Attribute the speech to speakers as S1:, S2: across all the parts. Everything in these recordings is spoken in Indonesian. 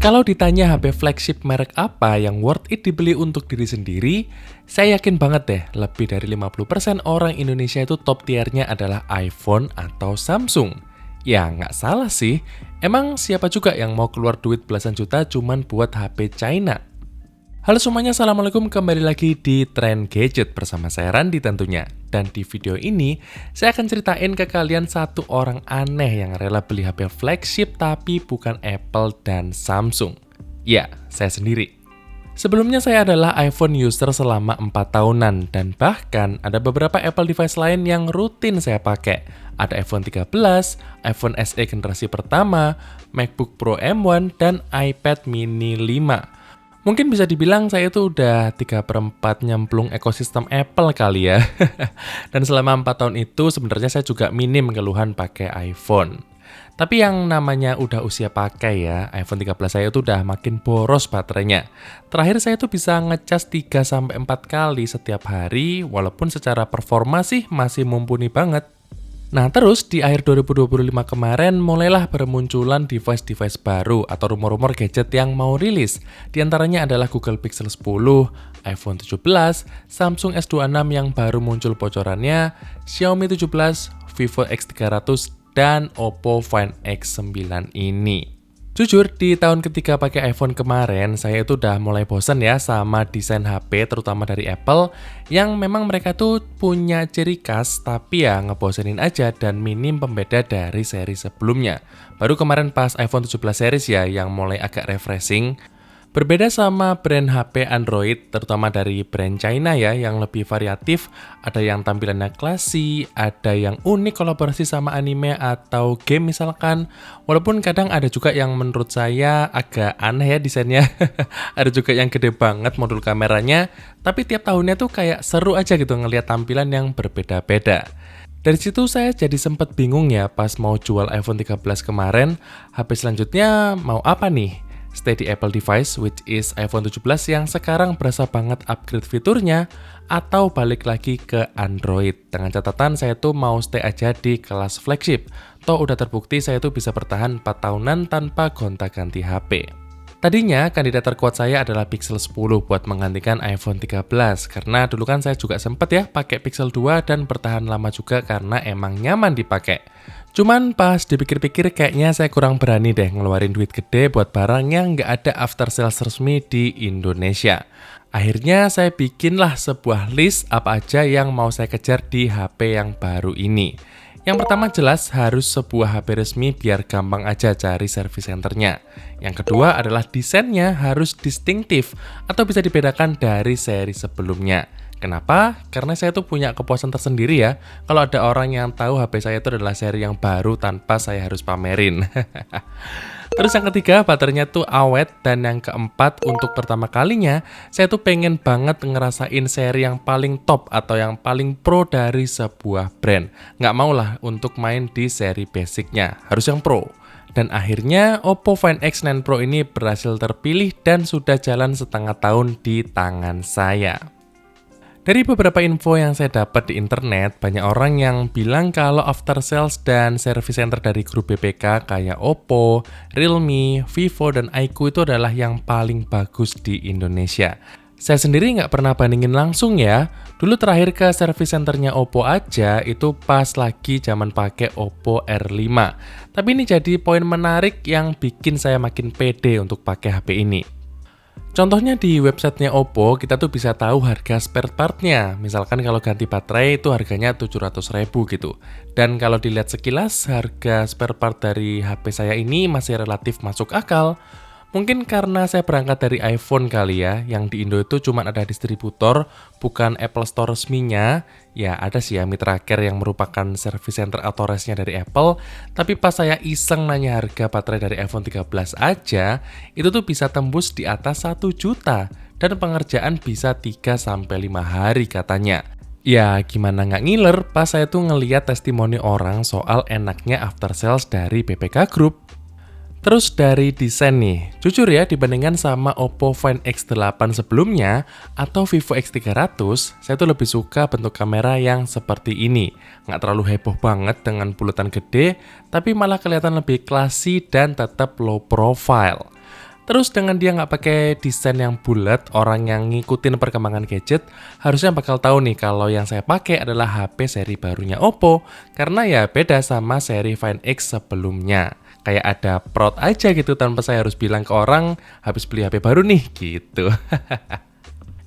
S1: Kalau ditanya HP flagship merek apa yang worth it dibeli untuk diri sendiri, saya yakin banget deh lebih dari 50% orang Indonesia itu top tiernya adalah iPhone atau Samsung. Ya nggak salah sih, emang siapa juga yang mau keluar duit belasan juta cuman buat HP China? Halo semuanya, Assalamualaikum, kembali lagi di Trend Gadget bersama saya Randi tentunya. Dan di video ini, saya akan ceritain ke kalian satu orang aneh yang rela beli HP flagship tapi bukan Apple dan Samsung. Ya, saya sendiri. Sebelumnya saya adalah iPhone user selama 4 tahunan dan bahkan ada beberapa Apple device lain yang rutin saya pakai. Ada iPhone 13, iPhone SE generasi pertama, MacBook Pro M1, dan iPad mini 5. Mungkin bisa dibilang saya itu udah 3/4 nyemplung ekosistem Apple kali ya. Dan selama 4 tahun itu sebenarnya saya juga minim keluhan pakai iPhone. Tapi yang namanya udah usia pakai ya, iPhone 13 saya itu udah makin boros baterainya. Terakhir saya tuh bisa ngecas 3-4 kali setiap hari, walaupun secara performa sih masih mumpuni banget. Nah terus di akhir 2025 kemarin mulailah bermunculan device-device baru atau rumor-rumor gadget yang mau rilis. Di antaranya adalah Google Pixel 10, iPhone 17, Samsung S26 yang baru muncul bocorannya, Xiaomi 17, Vivo X300, dan Oppo Find X9 ini. Jujur, di tahun ketiga pakai iPhone kemarin, saya itu udah mulai bosan ya sama desain HP, terutama dari Apple, yang memang mereka tuh punya ciri khas, tapi ya ngebosenin aja dan minim pembeda dari seri sebelumnya. Baru kemarin pas iPhone 17 series ya, yang mulai agak refreshing. Berbeda sama brand HP Android, terutama dari brand China ya, yang lebih variatif, ada yang tampilannya classy, ada yang unik kolaborasi sama anime atau game misalkan, walaupun kadang ada juga yang menurut saya agak aneh ya desainnya, ada juga yang gede banget modul kameranya, tapi tiap tahunnya tuh kayak seru aja gitu ngelihat tampilan yang berbeda-beda. Dari situ saya jadi sempat bingung ya pas mau jual iPhone 13 kemarin, HP selanjutnya mau apa nih? Stay di Apple device, which is iPhone 17 yang sekarang berasa banget upgrade fiturnya, atau balik lagi ke Android. Dengan catatan saya tuh mau stay aja di kelas flagship. Toh udah terbukti saya tuh bisa bertahan 4 tahunan tanpa gonta-ganti HP. Tadinya kandidat terkuat saya adalah Pixel 10 buat menggantikan iPhone 13, karena dulu kan saya juga sempet ya pakai Pixel 2 dan bertahan lama juga karena emang nyaman dipakai. Cuman pas dipikir-pikir kayaknya saya kurang berani deh ngeluarin duit gede buat barang yang nggak ada after sales resmi di Indonesia. Akhirnya saya bikinlah sebuah list apa aja yang mau saya kejar di HP yang baru ini. Yang pertama jelas harus sebuah HP resmi biar gampang aja cari service centernya. Yang kedua adalah desainnya harus distinktif atau bisa dibedakan dari seri sebelumnya. Kenapa? Karena saya tuh punya kepuasan tersendiri ya, kalau ada orang yang tahu HP saya itu adalah seri yang baru tanpa saya harus pamerin. Terus yang ketiga, baterainya tuh awet, dan yang keempat, untuk pertama kalinya, saya tuh pengen banget ngerasain seri yang paling top atau yang paling pro dari sebuah brand. Nggak mau lah untuk main di seri basicnya, harus yang pro. Dan akhirnya Oppo Find X9 Pro ini berhasil terpilih dan sudah jalan setengah tahun di tangan saya. Dari beberapa info yang saya dapat di internet, banyak orang yang bilang kalau after sales dan service center dari grup BPK kayak Oppo, Realme, Vivo, dan iQOO itu adalah yang paling bagus di Indonesia. Saya sendiri nggak pernah bandingin langsung ya. Dulu terakhir ke service centernya Oppo aja itu pas lagi zaman pakai Oppo R5. Tapi ini jadi poin menarik yang bikin saya makin pede untuk pakai HP ini. Contohnya di websitenya Oppo, kita tuh bisa tahu harga spare partnya. Misalkan kalau ganti baterai itu harganya 700.000 gitu. Dan kalau dilihat sekilas, harga spare part dari HP saya ini masih relatif masuk akal. Mungkin karena saya berangkat dari iPhone kali ya, yang di Indo itu cuma ada distributor, bukan Apple Store resminya. Ya ada sih ya Mitra Care yang merupakan service center authorized-nya dari Apple, tapi pas saya iseng nanya harga baterai dari iPhone 13 aja, itu tuh bisa tembus di atas 1 juta, dan pengerjaan bisa 3-5 hari katanya. Ya gimana nggak ngiler pas saya tuh ngeliat testimoni orang soal enaknya after sales dari BPK Group. Terus dari desain nih, jujur ya dibandingkan sama Oppo Find X8 sebelumnya atau Vivo X300, saya tuh lebih suka bentuk kamera yang seperti ini. Nggak terlalu heboh banget dengan bulatan gede, tapi malah kelihatan lebih classy dan tetap low profile. Terus dengan dia nggak pakai desain yang bulat, orang yang ngikutin perkembangan gadget harusnya bakal tahu nih kalau yang saya pakai adalah HP seri barunya Oppo. Karena ya beda sama seri Find X sebelumnya. Kayak ada proud aja gitu tanpa saya harus bilang ke orang habis beli HP baru nih gitu.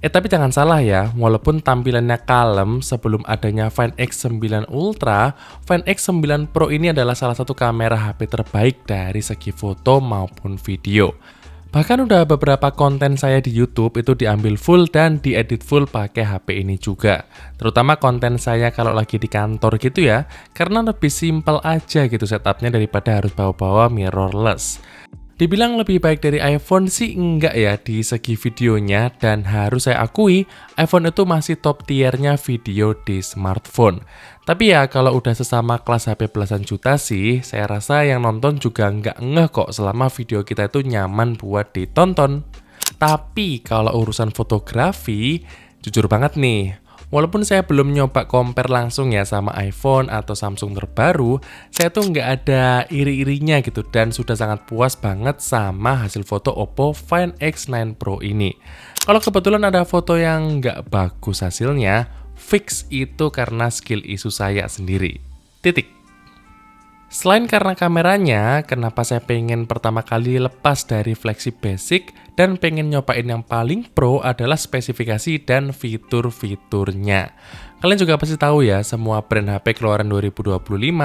S1: Tapi jangan salah ya, walaupun tampilannya kalem sebelum adanya Find X9 Ultra, Find X9 Pro ini adalah salah satu kamera HP terbaik dari segi foto maupun video. Bahkan udah beberapa konten saya di YouTube itu diambil full dan diedit full pakai HP ini juga. Terutama konten saya kalau lagi di kantor gitu ya, karena lebih simpel aja gitu setupnya daripada harus bawa-bawa mirrorless. Dibilang lebih baik dari iPhone sih enggak ya di segi videonya, dan harus saya akui iPhone itu masih top tiernya video di smartphone. Tapi ya kalau udah sesama kelas HP belasan juta sih, saya rasa yang nonton juga nggak ngeh kok selama video kita itu nyaman buat ditonton. Tapi kalau urusan fotografi, jujur banget nih, walaupun saya belum nyoba compare langsung ya sama iPhone atau Samsung terbaru, saya tuh nggak ada iri-irinya gitu dan sudah sangat puas banget sama hasil foto Oppo Find X9 Pro ini. Kalau kebetulan ada foto yang nggak bagus hasilnya, fix itu karena skill isu saya sendiri. Titik. Selain karena kameranya, kenapa saya pengen pertama kali lepas dari flagship basic dan pengen nyobain yang paling pro adalah spesifikasi dan fitur-fiturnya. Kalian juga pasti tahu ya, semua brand HP keluaran 2025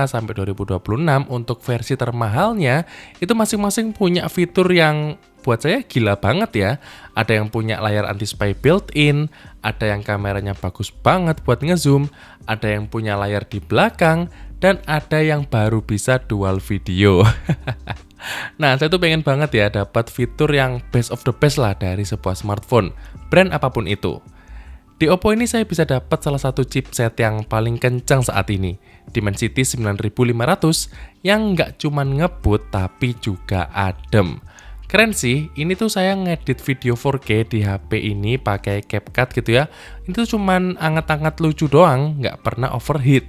S1: sampai 2026 untuk versi termahalnya itu masing-masing punya fitur yang buat saya gila banget ya. Ada yang punya layar anti-spy built-in, ada yang kameranya bagus banget buat ngezoom, ada yang punya layar di belakang, dan ada yang baru bisa dual video. Nah, saya tuh pengen banget ya dapat fitur yang best of the best lah dari sebuah smartphone, brand apapun itu. Di Oppo ini saya bisa dapat salah satu chipset yang paling kencang saat ini, Dimensity 9500, yang nggak cuman ngebut tapi juga adem. Keren sih, ini tuh saya ngedit video 4K di HP ini pakai CapCut gitu ya. Itu cuman anget-anget lucu doang, nggak pernah overheat.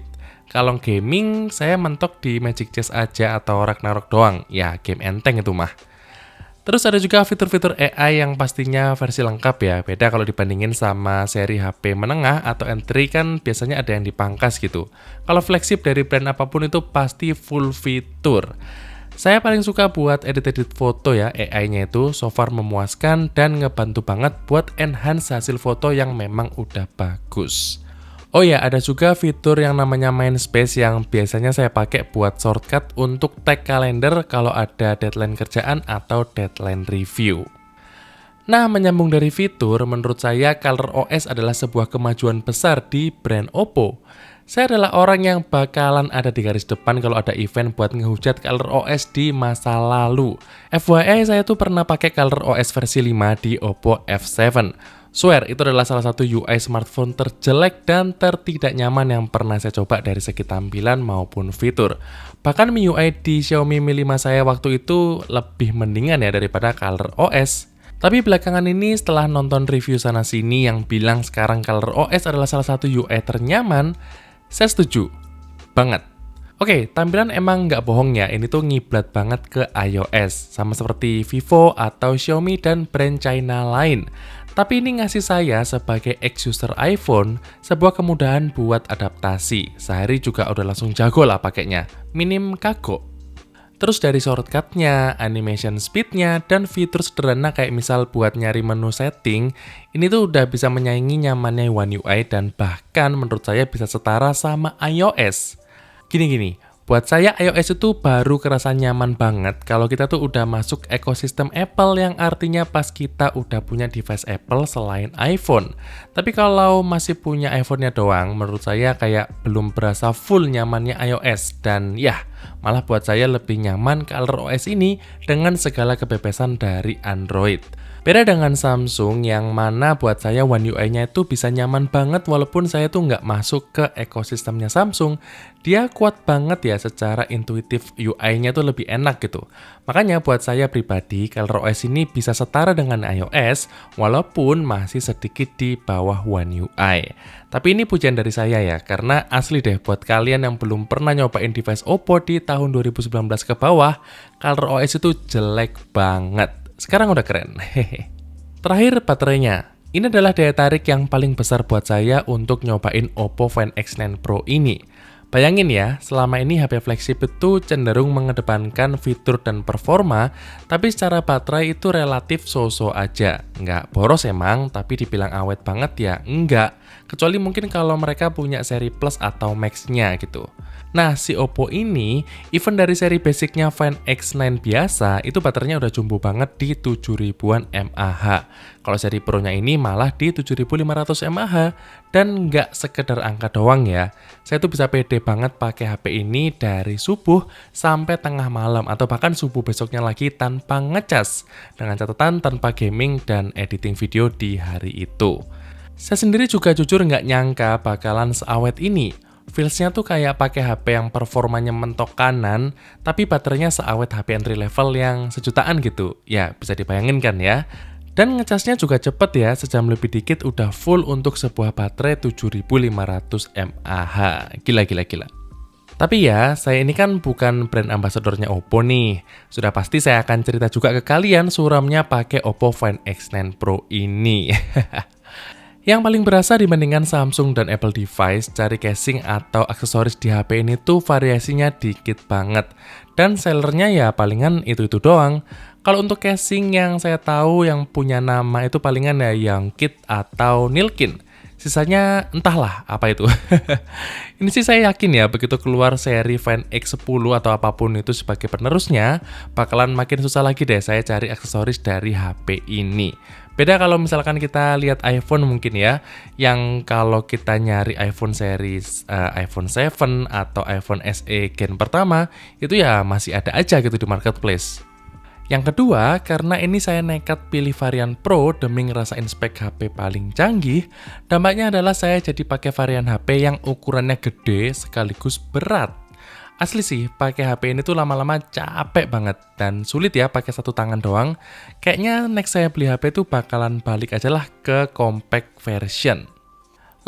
S1: Kalau gaming, saya mentok di Magic Chess aja atau Ragnarok doang. Ya, game enteng itu mah. Terus ada juga fitur-fitur AI yang pastinya versi lengkap ya. Beda kalau dibandingin sama seri HP menengah atau entry kan biasanya ada yang dipangkas gitu. Kalau flagship dari brand apapun itu pasti full fitur. Saya paling suka buat edit-edit foto ya, AI-nya itu so far memuaskan dan ngebantu banget buat enhance hasil foto yang memang udah bagus. Oh ya, ada juga fitur yang namanya Mindspace yang biasanya saya pakai buat shortcut untuk tag kalender kalau ada deadline kerjaan atau deadline review. Nah, menyambung dari fitur, menurut saya ColorOS adalah sebuah kemajuan besar di brand Oppo. Saya adalah orang yang bakalan ada di garis depan kalau ada event buat ngehujat ColorOS di masa lalu. FYI, saya tuh pernah pakai ColorOS versi 5 di Oppo F7. Swear, itu adalah salah satu UI smartphone terjelek dan tertidak nyaman yang pernah saya coba dari segi tampilan maupun fitur. Bahkan MIUI di Xiaomi Mi 5 saya waktu itu lebih mendingan ya daripada ColorOS. Tapi belakangan ini setelah nonton review sana-sini yang bilang sekarang ColorOS adalah salah satu UI ternyaman, saya setuju banget. Oke, tampilan emang nggak bohong ya, ini tuh ngiblat banget ke iOS, sama seperti Vivo atau Xiaomi dan brand China lain. Tapi ini ngasih saya sebagai ex-user iPhone sebuah kemudahan buat adaptasi. Sehari juga udah langsung jago lah pakainya, minim kagok. Terus dari shortcut-nya, animation speed-nya, dan fitur sederhana kayak misal buat nyari menu setting, ini tuh udah bisa menyaingi nyamannya One UI dan bahkan menurut saya bisa setara sama iOS. Gini, buat saya iOS itu baru kerasa nyaman banget kalau kita tuh udah masuk ekosistem Apple yang artinya pas kita udah punya device Apple selain iPhone. Tapi kalau masih punya iPhone-nya doang, menurut saya kayak belum berasa full nyamannya iOS. Dan ya, malah buat saya lebih nyaman ColorOS ini dengan segala kebebasan dari Android. Beda dengan Samsung yang mana buat saya One UI-nya itu bisa nyaman banget walaupun saya tuh nggak masuk ke ekosistemnya Samsung. Dia kuat banget ya secara intuitif, UI-nya tuh lebih enak gitu. Makanya buat saya pribadi, ColorOS ini bisa setara dengan iOS walaupun masih sedikit di bawah One UI. Tapi ini pujian dari saya ya, karena asli deh buat kalian yang belum pernah nyobain device Oppo di tahun 2019 ke bawah, ColorOS itu jelek banget. Sekarang udah keren. Hehe. Terakhir, baterainya. Ini adalah daya tarik yang paling besar buat saya untuk nyobain Oppo Find X9 Pro ini. Bayangin ya, selama ini HP flagship itu cenderung mengedepankan fitur dan performa, tapi secara baterai itu relatif so-so aja. Nggak boros emang, tapi dibilang awet banget ya enggak. Kecuali mungkin kalau mereka punya seri Plus atau Max-nya gitu. Nah, si Oppo ini, even dari seri basicnya Find X9 biasa, itu baterainya udah jumbo banget di 7000-an mAh. Kalau seri Pro-nya ini malah di 7500 mAh. Dan nggak sekedar angka doang ya. Saya tuh bisa pede banget pakai HP ini dari subuh sampai tengah malam, atau bahkan subuh besoknya lagi tanpa ngecas. Dengan catatan tanpa gaming dan editing video di hari itu. Saya sendiri juga jujur nggak nyangka bakalan seawet ini. Feels-nya tuh kayak pakai HP yang performanya mentok kanan, tapi baterainya seawet HP entry level yang sejutaan gitu. Ya, bisa dibayangin kan ya. Dan ngecasnya juga cepet ya, sejam lebih dikit udah full untuk sebuah baterai 7500 mAh. Gila. Tapi ya, saya ini kan bukan brand ambassadornya Oppo nih. Sudah pasti saya akan cerita juga ke kalian suramnya pakai Oppo Find X9 Pro ini. Yang paling berasa dibandingkan Samsung dan Apple device, cari casing atau aksesoris di HP ini tuh variasinya dikit banget. Dan sellernya ya palingan itu-itu doang. Kalau untuk casing yang saya tahu yang punya nama itu palingan ya Youngkit atau Nilkin. Sisanya entahlah apa itu. Ini sih saya yakin ya, begitu keluar seri Find X10 atau apapun itu sebagai penerusnya, bakalan makin susah lagi deh saya cari aksesoris dari HP ini. Beda kalau misalkan kita lihat iPhone mungkin ya, yang kalau kita nyari iPhone series iPhone 7 atau iPhone SE gen pertama, itu ya masih ada aja gitu di marketplace. Yang kedua, karena ini saya nekat pilih varian Pro demi ngerasain spek HP paling canggih, dampaknya adalah saya jadi pakai varian HP yang ukurannya gede sekaligus berat. Asli sih, pakai HP ini tuh lama-lama capek banget dan sulit ya pakai satu tangan doang. Kayaknya next saya beli HP tuh bakalan balik aja lah ke compact version.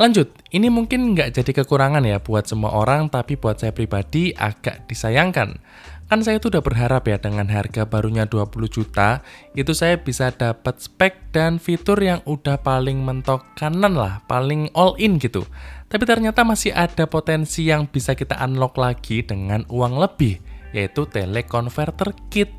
S1: Lanjut, ini mungkin nggak jadi kekurangan ya buat semua orang, tapi buat saya pribadi agak disayangkan. Kan saya tuh udah berharap ya dengan harga barunya 20 juta, itu saya bisa dapat spek dan fitur yang udah paling mentok kanan lah, paling all in gitu. Tapi ternyata masih ada potensi yang bisa kita unlock lagi dengan uang lebih, yaitu teleconverter kit,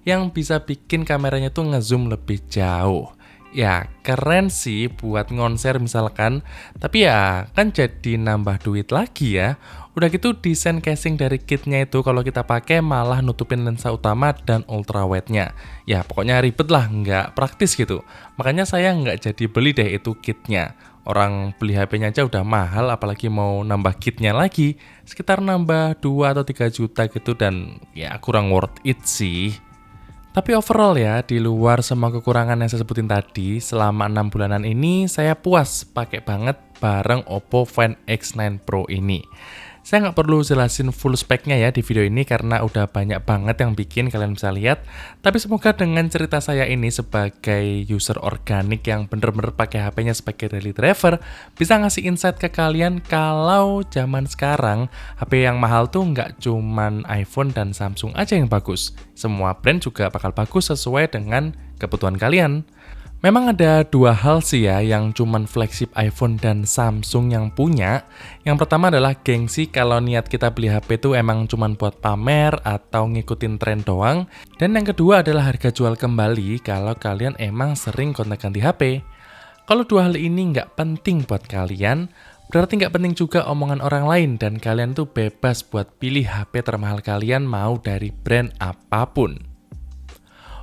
S1: yang bisa bikin kameranya tuh ngezoom lebih jauh. Ya, keren sih buat ngonser misalkan, tapi ya kan jadi nambah duit lagi ya. Udah gitu desain casing dari kitnya itu kalau kita pakai malah nutupin lensa utama dan ultrawide-nya. Ya pokoknya ribet lah, nggak praktis gitu. Makanya saya nggak jadi beli deh itu kitnya. Orang beli HP-nya aja udah mahal, apalagi mau nambah kitnya lagi. Sekitar nambah 2 atau 3 juta gitu dan ya kurang worth it sih. Tapi overall ya, di luar semua kekurangan yang saya sebutin tadi, selama 6 bulanan ini saya puas pakai banget bareng Oppo Find X9 Pro ini. Saya nggak perlu jelasin full speknya ya di video ini karena udah banyak banget yang bikin, kalian bisa lihat. Tapi semoga dengan cerita saya ini sebagai user organik yang bener-bener pakai HP-nya sebagai daily driver, bisa ngasih insight ke kalian kalau zaman sekarang HP yang mahal tuh nggak cuman iPhone dan Samsung aja yang bagus. Semua brand juga bakal bagus sesuai dengan kebutuhan kalian. Memang ada dua hal sih ya yang cuman flagship iPhone dan Samsung yang punya. Yang pertama adalah gengsi kalau niat kita beli HP itu emang cuman buat pamer atau ngikutin tren doang. Dan yang kedua adalah harga jual kembali kalau kalian emang sering gonta-ganti HP. Kalau dua hal ini nggak penting buat kalian, berarti nggak penting juga omongan orang lain dan kalian tuh bebas buat pilih HP termahal kalian mau dari brand apapun.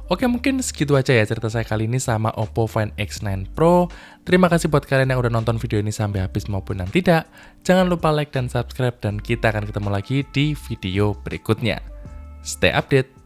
S1: Oke, mungkin segitu aja ya cerita saya kali ini sama Oppo Find X9 Pro. Terima kasih buat kalian yang udah nonton video ini sampai habis maupun yang tidak. Jangan lupa like dan subscribe dan kita akan ketemu lagi di video berikutnya. Stay update!